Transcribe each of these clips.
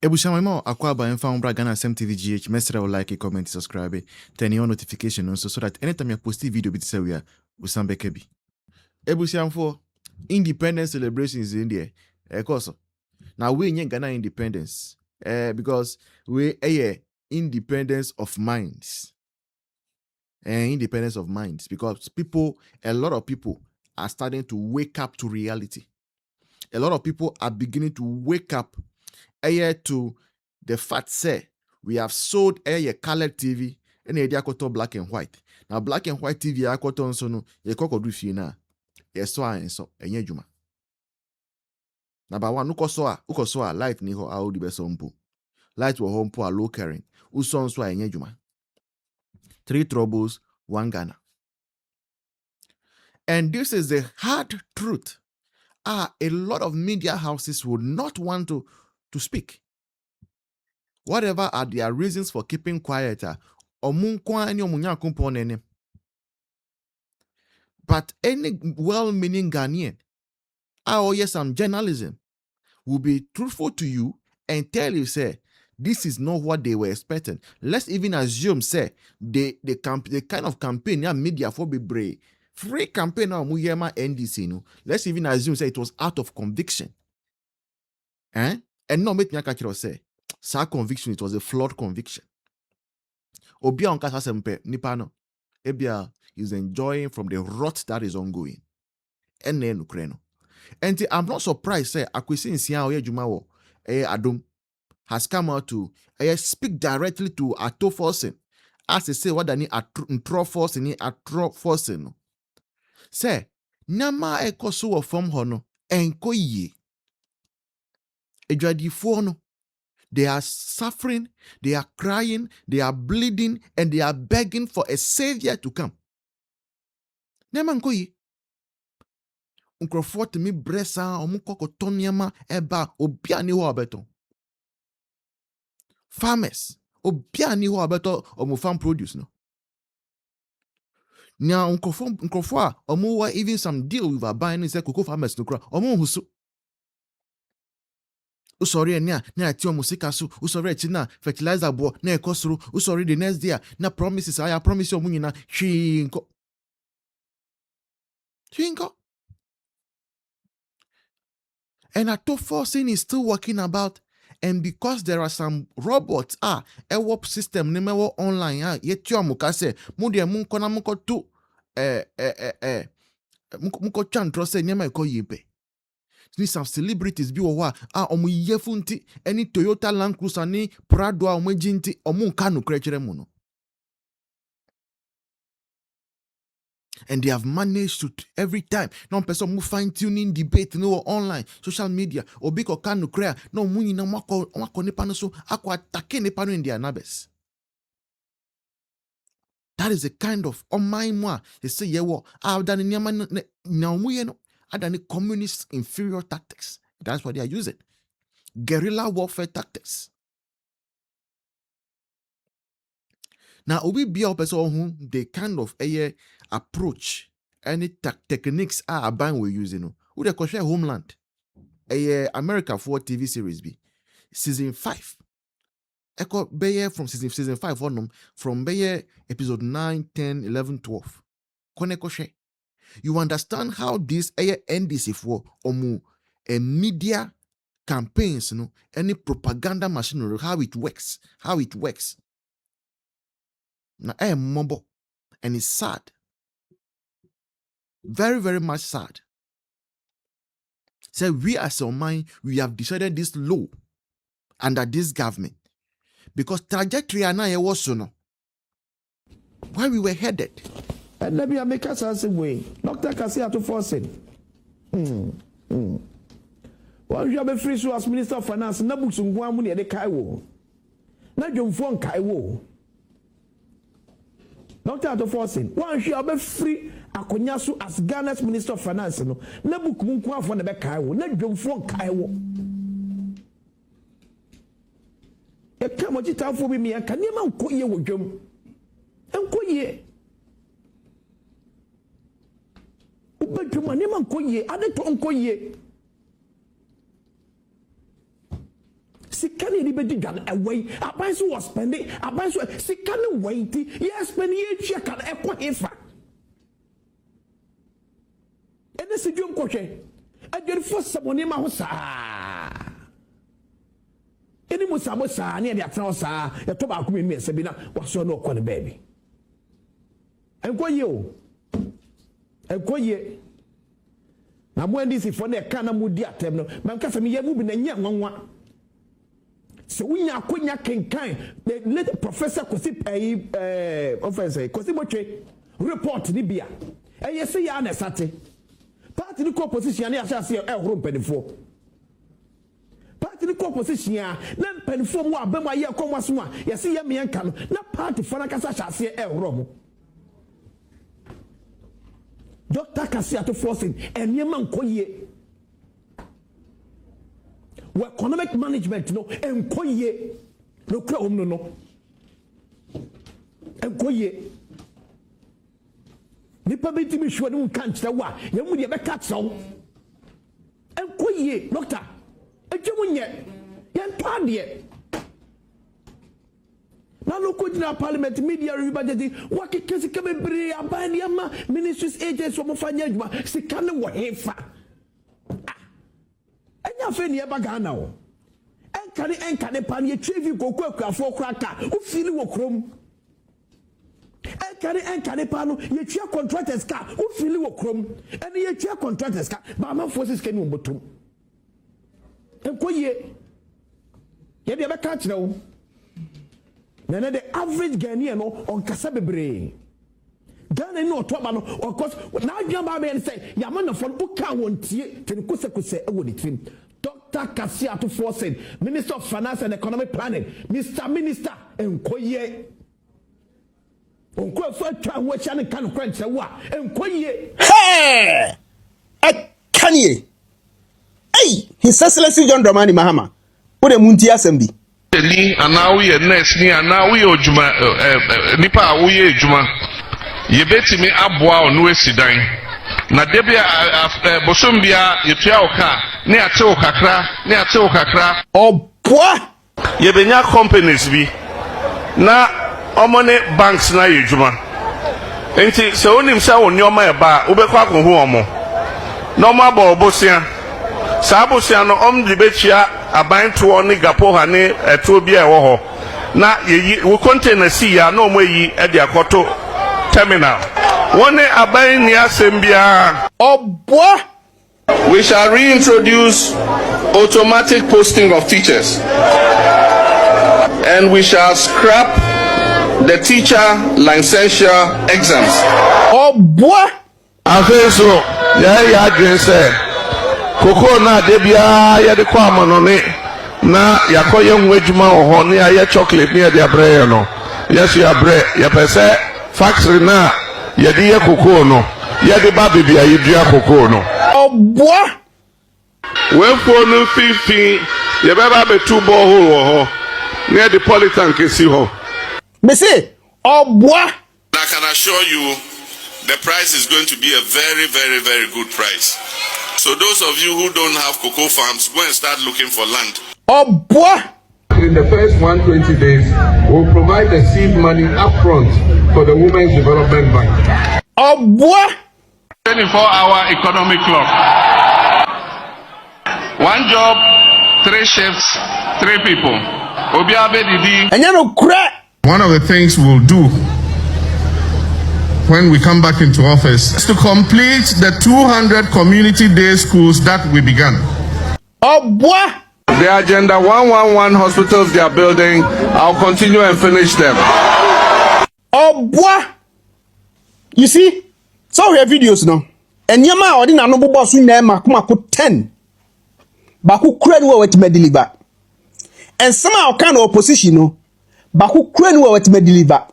Ebushama akwaba and found Bragana TV GH. Mesra will like, comment, subscribe, turn on notification also so that anytime you post a video with Sawia, Usambe Kebi. Ebusham for independence celebrations in India. Also, now we in Ghana independence. Because we independence of minds. Independence of minds. Because a lot of people are starting to wake up to reality. A lot of people are beginning to wake up to the fact say we have sold colored TV and a black and white. Now black and white TV akoto nso no ye kokodu fie na ye so anso enye dwuma. Number 1 ukoso a light ni ho a odi beso mpo. Light wo ho mpo a low current. Uso nso a enye dwuma. 3 troubles, 1 Ghana. And this is the hard truth. A lot of media houses would not want to speak. Whatever are their reasons for keeping quiet, but any well-meaning Ghanaian, some journalism will be truthful to you and tell you, say, this is not what they were expecting. Let's even assume, say, the kind of campaign media for be brave. Free campaign now NDC. No? Let's even assume, say, it was out of conviction. And no make me say. Sa conviction, it was a flawed conviction. Obia on kasa sempe nipano. Ebia is enjoying from the rot that is ongoing. And I'm not surprised, say Akwesi Nsia Oye Jumawo Adom has come out to speak directly to Ato Forson. As they say, what they need Ato Forson. Say, Nama ekoso from hono enko ye. Ejwadifo no. They are suffering, they are crying, they are bleeding, and they are begging for a savior to come. Nemanko yi. Unkrofo temi bresa omukoko tonyama eba obia ni ho abeto. Farmers obia ni ho abeto omu farm produce no. Nya unkrofo omu even some deal with buying say cocoa farmers no kra omu husu. Usori na ati omusika so usori ati na fertilizer bo na ekosoro usori the next day na promises I promise you munyina hwinko and Ato Forson is still working about, and because there are some robots a warp system nemewo online yetio amukase mu de mu nkona muko tu muko chantro se nyema eko yipe. Some celebrities be wa omu yefunti any Toyota Land Cruiser ni Prado omu jinti omu kanu krechere mu no. And they have managed to every time. No person mu fine tuning debate no online social media obi ko kanu krea no mu nyina wako nipa no so akwa atake nipa no in their nabes. That is a kind of my they say yewo dani nyama na mu ye no adani communist inferior tactics. That's what they are using. Guerrilla warfare tactics. Now, we be a person who they kind of approach any techniques are buying we using. Who they call Homeland, America for TV series be season 5. Echo Bayer from season 5 on from Bayer episode 9, 10, 11, 12. Koneko you understand how this NDC for omu a media campaigns, any propaganda machinery, how it works. Now I am mobile, and it's sad. Very, very much sad. So we as a mind, we have decided this law under this government. Because trajectory was so where we were headed. And let me make us answer way. Dr. Kasi Ato Forson. Well, you have a free as Minister of Finance, Nabuxum Guamuni at the Kaiwo. Not your phone Kaiwo. Dr. Ato Forson. One you have a free Akonyasu as Ghana's Minister of Finance. No, Nabuxum Guam the Kaiwo, not your phone Kaiwo. A Kamajita for me, I can never call you with them. And call ye. Ubejuma neman koye ade to nkoye sika ne be di gan away aban so was spending aban so sika ne waiti yes spending ye twa kan ekwa hefa ene se dwom kohwe adwere fo sabone ma ho saa ene mo sabo saa ne de atena saa ye to ba ko me ese bi na waso na okọ ne baby enkoye o enkoye na mo ndi si fo na ka na mo di atem no man ka se me ye mu bi na nya nwanwa se unya akonya kenkan the late professor kosi offense kosi motwe report ni bia se ya na sate party ni opposition na ya se ehoro mpanifo party ni opposition na mpanifo mu abem aye komwaso a yesi ye menka no na party fana kasa hyase ehoro mo Dr. Ato Forson enema nkoye economic management no enkoye no kra omno no enkoye nipa betimi hwe no kan kira wa yemu de be ka tsaw enkoye doctor edwemunye yentade na loko dina parliament media review budget wakikesi kebebre abani ama ministries agents wo fanya adwuma sika ne wo hefa enya fe ne eba Ghana wo enkane pa ne trevi kokku akuafo kraka o fili wo krom enkane pa no ye twa contractors ka o fili wo krom ene ye twa contractors ka ba man forces ka ni wo botom enkoye ye de be ka kire wo na the average Ghanaian no on kasa bebre Ghana no to ba no of course na adwan ba be say ya man for no ka wontie ten kose e wo ni trim Dr. Ato Forson, Minister of Finance and Economic Planning, Mr. Minister enkoye onko fa twa wo cha ne kan kwanche wa enkoye hey kanye hey His Excellency John Dramani Mahama wo de munti asem ni ana we nurse ni ana we ojuma nipa wo ye ejuma ye betimi aboa onu esidan na debia bosombia yetua oka ne ate okakra oboa ye benya companies bi na omone banks na yejuma enti se onim se woni oma e ba ubekwa akohu omo na omo aba obosia sa bosia no omde betua aban to ni gapo ha ni eto bia ewo ho na yeyi wo container si ya na omo yi e de akoto terminal one aban ni asembia oboa. We shall reintroduce automatic posting of teachers, and we shall scrap the teacher licensure exams. Oboa. Afeso ya drense koko na debia ya de kwa manone na yakoye nwedwuma ho ne ya chocolate ne de abre no yes ya bre ya pese factory na ya de ya koko no ya de ba bibia yedua koko no oboa we for no fifi ya beba be two borehole wo ho near the polytank si ho me say oboa. I can assure you the price is going to be a very, very, very good price. So those of you who don't have cocoa farms, go and start looking for land. Oboa. In the first 120 days, we'll provide the seed money upfront for the Women's Development Bank. Oboa. 24-hour economic clock. One job, 3 shifts, 3 people. Obiabe Didi. And you know, One of the things we'll do when we come back into office is to complete the 200 community day schools that we began. Oboa. The Agenda 111 hospitals they are building, I'll continue and finish them. Oboa. You see, so we have videos now. And yama ordina no bobo so na makomako 10. Baku kura ni we wetima deliver. And somehow kind of opposition no. Baku kura ni we wetima deliver.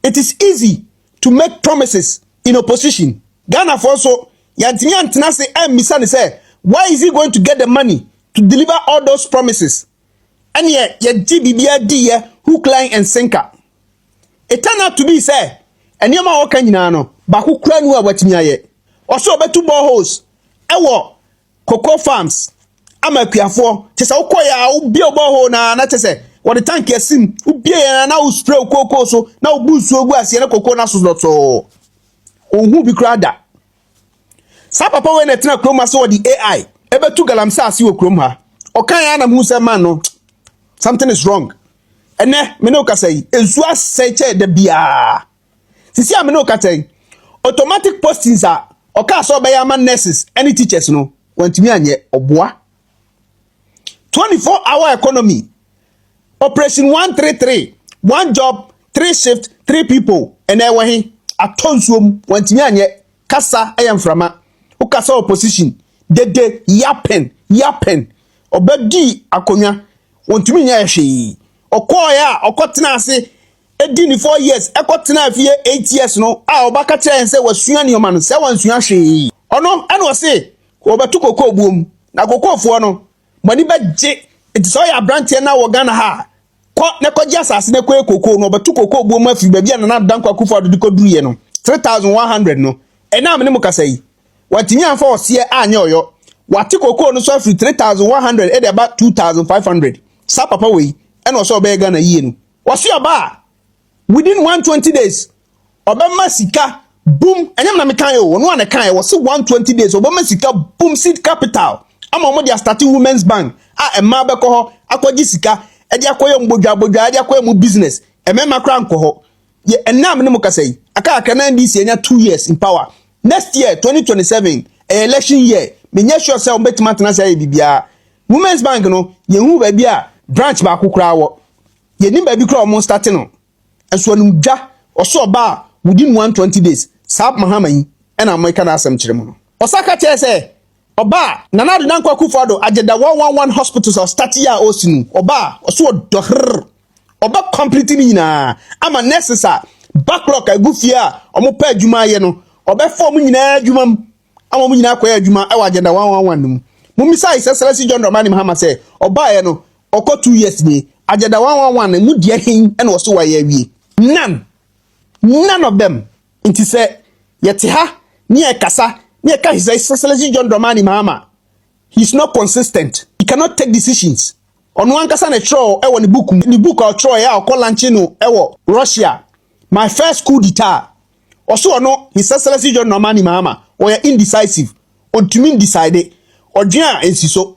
It is easy to make promises in opposition. Ghana for so yantini antina say misani say why is he going to get the money to deliver all those promises? And yet GBBA D hook, line and sinker. It turned out to be say and yama oka nyina no baku kura ni we wetima ye. Also be 2 boreholes. Ewo cocoa farms ama kuafo te se ukoya ubi obo na te se what the tank yasim ubi na u spray koko so na u busu ogu ase na koko na so loto ohu bi krada sa papa we na tena kroma so the AI ebetu galamsa ase wo krom ha okan ya na mu se man no something is wrong ene me no ka say ezu aseche de bia sisi am no ka say automatic postings are oka so be ya man nurses any teachers no wantimi anye oboa 24-hour economy operation 133 one job 3 shift 3 people and I wahi atonsuom wantimi anye kasa ayamframa ukasa opposition dede yapen obedi akonya wantimi nya hwe okoya okotena ase edini 4 years ekotena afie 8 years no a obaka kire se wasua ne oma no se wansua hwe ono ene ose obetu kokko buom na kokofo no mani beje enti ya brantie na wo Ghana ha ko ne koji asase ne ko kokko no obetu kokko buom afi ba bia na dankwa kufa do dikoduye no 3100 no ena me ne mukasai watimi anfa ose anya oyo wati kokko no so afi 3100 e de ba 2500 sa papa we ena so be Ghana yie no wasi oba within 120 days obema sika boom enyam na mekan yo no an kan was 120 days obema sika boom seed capital ama mo dia starting women's bank emma beko ho akogi sika e dia koyo mbodwa dia koyo mu business emma kra nko ho ye enam ne mukasai aka na ndc enya 2 years in power next year 2027 election year menya sure say obetima tena say bibia women's bank no ye hu ba bia branch ba kokura wo ye ni ba bi kra o start no enso num dwa oso ba within 120 days sab mahamai ena America na asem kire mu no osaka che se oba nana de nankwa kufado ageda 111 hospitals of start year osinu oba oso dohr oba completely na ama necessary backlog agufia omo pa adwuma ye no oba form nyina adwuma ama mo nyina akoya adwuma e wa ageda 111 num mumisa iseseleси John Dramani Mahama se oba ye no oko 2 years ni ageda 111 mu die hin ena oso wa ye awie none of them inti se yete ha ni ekasa ni eka his excellency John Dramani Mahama he's not consistent, he cannot take decisions onu ankasa na tro e wo ni book o tro ya o launch no e wo Russia my first coup d'etat oso ono his excellency John Dramani Mahama o ya indecisive ontumi decide odwea ensiso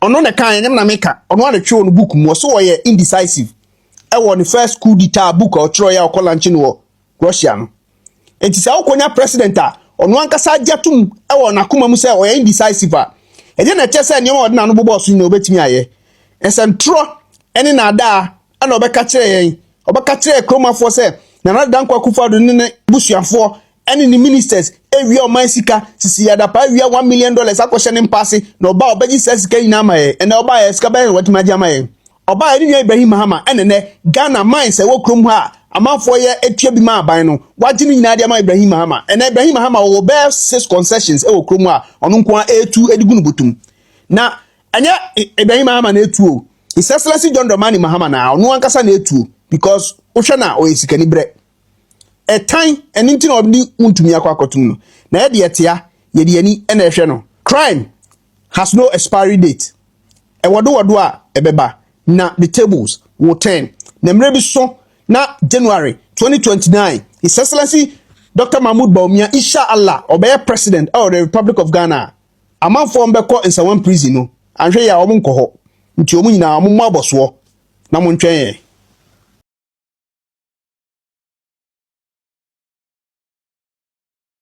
ono na kan nyam na meka ono na tro no book mu oso o ya indecisive e wo ni first coup d'etat book o tro ya o launch no Russia no enti sa okonya president a onu ankasa ajatum e wo nakoma mu se o ya indecisive a eje na che se nyoma odina no bobo so ni obetimi aye ensentro eni na ada ana obeka kire yen obeka kire kromafo se na dankwa kufado ne busuafo eni ni ministers ewi o mansika sisi yada pa wi $1 million akohye ne mpase na oba obeji sesika ina amaye ena oba ya sika ben watimaji amaye oba eni nya Ibrahim Mahama enene Ghana mines e wo krom ha amanfo ye etua bi ma aban no wagini nyina dia ma Ibrahim Mahama ena Ibrahim Mahama wo be 6 concessions e wo krom ha ono nko A2 edigunu botum na anya Ibrahim Mahama na etuo His Excellency John Dramani Mahama na ono ankasa na etuo because ohwe na o yesikani bre a time and intin obdi untumi akwakotum no na ye de etia ye de ani na ehwe no crime has no expiry date e wodo a ebeba na the tables will turn na mre bi so na January 2029 His Excellency Dr. Mahmoud Bawumia inshallah obey president of the Republic of Ghana amanfo mbekọ in one prison no anhwe ya omo nkọ ho nti omo nyina omo aboso na mo ntwen